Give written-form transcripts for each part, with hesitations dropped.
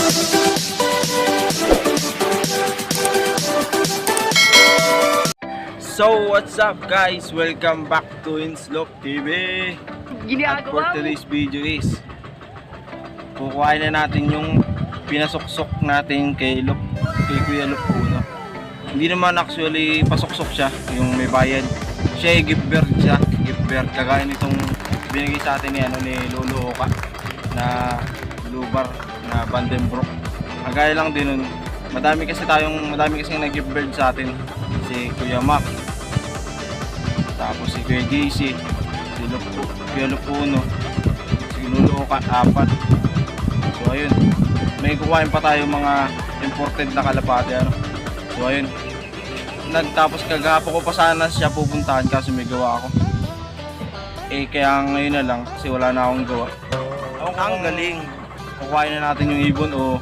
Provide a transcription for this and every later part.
So what's up guys? Welcome back to Inslop TV. At for today's video is kukuhain na natin yung pinasuksok natin kay Kuya Lop Uno. Hindi naman actually pasuksok siya, yung may bayad. Siya ay gift bird siya, gift bird. Kagaya nitong binigay sa atin ni Lolo Oka na lubar na Vandenbroek. Kagaya lang din nun, madami kasing nag-gift bird sa atin. Si Kuya Mac, tapos si Kuya JC, si Kuya Lop Uno, si Lolo Oka, 4. So ayun, may kukuhain pa tayo mga imported na kalapate ano. So ayun, tapos kagapo ko pa sana siya pupuntahan kaso may gawa ako. Kaya ngayon na lang kasi wala na akong gawa. Ang galing, kukuhain na natin yung ibon o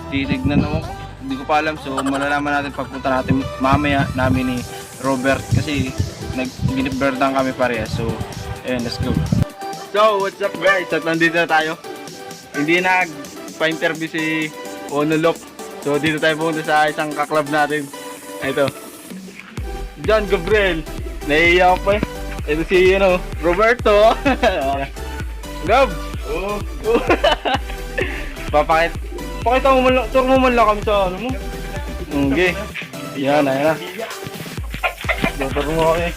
titignan naman ko. Hindi ko pa alam, so malalaman natin pagpunta natin mamaya namin ni Robert kasi nag-binibirdan kami parehas. So ayun, let's go. So what's up guys, at nandito na tayo. Hindi nagpa-interview si Onolop, so dito tayo pumunta sa isang kaklab natin. Ito, John Gabriel, naiiyak pa eh. Ito si Roberto. Gab! Oo. Pakita mo man lang, tour mo man lang kami sa ano mo. Okay. Yan, ayan na. Tour mo kami.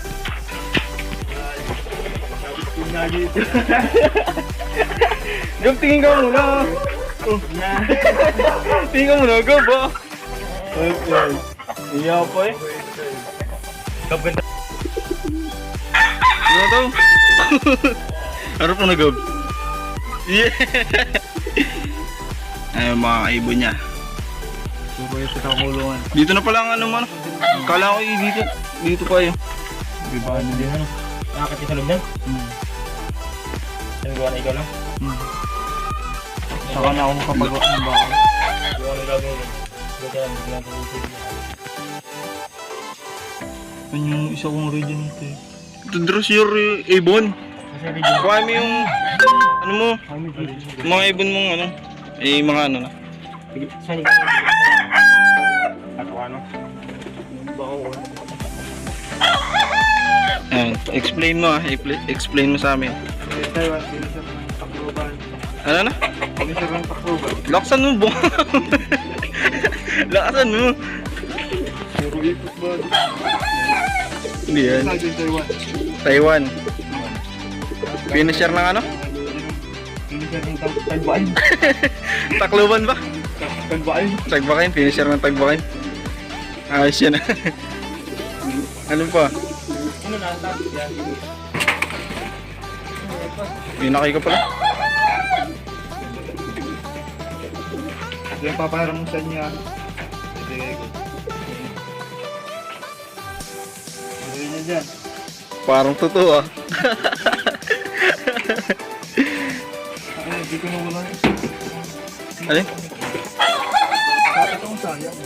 Gab, tingin ka muna. Tingin ka muna, Gab ah. Okay. Iya pa eh. Gab, ganda. Ano to? Harap mo na, Gab. Yeah. Ayun mga kaibon niya. Dito na pala ang ano man. Kala ko dito pa yun. Diba ano din ano? Nakakati sa loob din? Ano gawa na ikaw lang? Saka na ako makapagawa ng baka. Gawa na gagawin lang. Gawa na gagawin. Ano yung isa kong region ito eh. Ito dress your ibon. Kuha mo yung ano mo, mga ibon mong ano. Mga ano na. Saan ikaw? Ano? Ayan, explain mo explain mo sa amin. Ano na? Laksan mo bo. Laksan mo. Hindi yan. Taiwan. Finisher ng ano? Tagbain. Takluban ba? Tagbain. Tagbakin, finisher ng tagbakin. Ayos yan. Ano pa? Ano na? Yan. Pinakay ka pala. Ito yung papaharap mo sa inyo. Ibigay ko. Ibigay niya dyan. Parang totoo ah. Hindi ko nawala. Ano? Bakit itong sayang?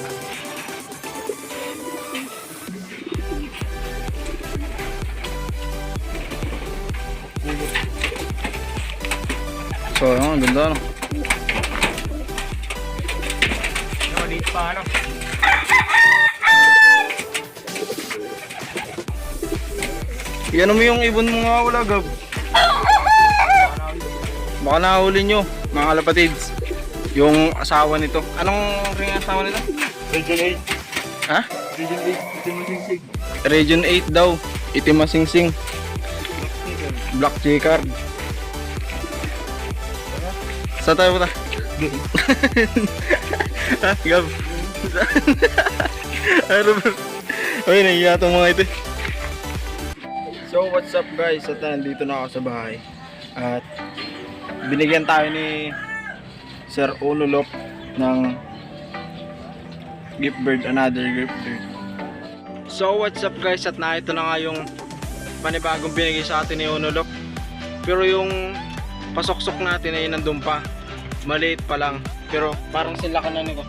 So, ang ganda ano. Dito pa ano? Yan mo yung ibon mo nga wala, Gab. Baka nahuli nyo, mga kalapatids. Yung asawa nito. Anong ring asawa nito? Region 8. Ha? Region 8. Ito masingsing. Region 8 daw. Itim masingsing. Black Chicard. Saan tayo punta? Ha? Gab? Ay, nahiya itong mga ito. So what's up guys? At nandito na ako sa bahay. At binigyan tayo ni Sir Onolop ng gift bird, another gift bird. So what's up guys? At ito na nga yung panibagong binigay sa atin ni Onolop. Pero yung pasoksok natin ay nandun pa. Maliit pa lang. Pero parang sila ka na nito.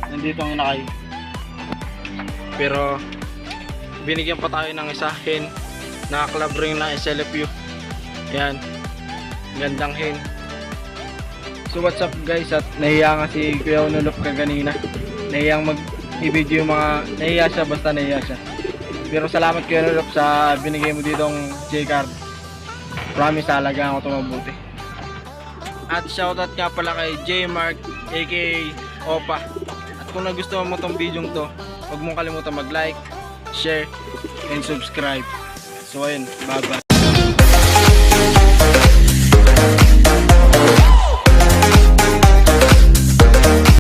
Nandito ang nakay. Pero binigyan pa tayo ng isa hen na club ring na SLFU. Yan, gandang hen. So what's up guys, at nahiya nga si Kuya Unulop kaganina. Nahiyang mag-i-video yung mga, nahiya siya, basta nahiya siya. Pero salamat Kuya Unulop sa binigay mo ditong J-card. Promise talaga ako ito mabuti. At shoutout nga pala kay J-Mark aka Opa. At kung nagustuhan mo tong video to, huwag mong kalimutan mag-like, share, and subscribe. So ayun, bye bye.